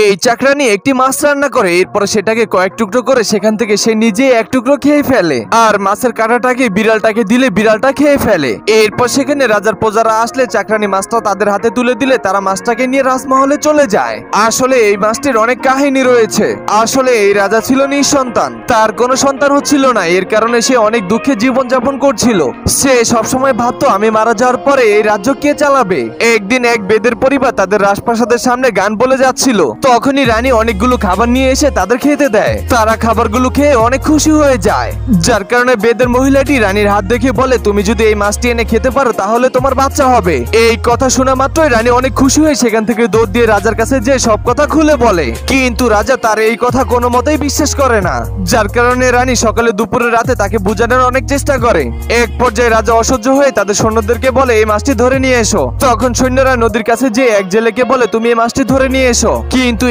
এই চাকরানি একটি মাছ রান্না করে, এরপর সেটাকে কয়েক টুকরো করে সেখান থেকে সে নিজে এক টুকরো খেয়ে ফেলে, আর মাছের কাঁটাটাকে বিড়ালটাকে দিলে বিড়ালটা খেয়ে ফেলে। এরপর সেখানে রাজার প্রজারা আসলে চাকরানি মাছটা তাদের হাতে তুলে দিলে তারা মাছটাকে নিয়ে রাজমহলে চলে যায়। আসলে এই মাছটির অনেক কাহিনী রয়েছে। আসলে এই রাজা ছিল নিঃসন্তান, তার কোনো সন্তান হচ্ছিল না, এর কারণে সে অনেক দুঃখে জীবন যাপন করছিল। সে সবসময় ভাবতো আমি মারা যাওয়ার পরে এই রাজ্য কে চালাবে। একদিন এক বেদের পরিবার তাদের রাজপ্রাসাদের সামনে গান বলে যাচ্ছিল, তখনই রানী অনেকগুলো খাবার নিয়ে এসে তাদের খেতে দেয়। তারা খাবারগুলো খেয়ে অনেক খুশি হয়ে যায়, যার কারণে বেদের মহিলাটি রানীর হাত দেখে বলে তুমি যদি এই মাছটি এনে খেতে পারো তাহলে তোমার বাচ্চা হবে। এই কথা শোনা মাত্রই রানী অনেক খুশি হয়ে সেখান থেকে দৌড় দিয়ে রাজার কাছে যে সব কথা খুলে বলে, কিন্তু রাজা তার এই কথা কোনো মতেই বিশ্বাস করে না, যার কারণে রানী সকালে দুপুরে রাতে তাকে বোঝানোর অনেক চেষ্টা করে। এক পর্যায়ে রাজা অসহ্য হয়ে তাদের সৈন্যদেরকে বলে এই মাছটি ধরে নিয়ে এসো। তখন সৈন্যরা নদীর কাছে যে এক জেলেকে বলে তুমি এই মাছটি ধরে নিয়ে এসো, কিন্তু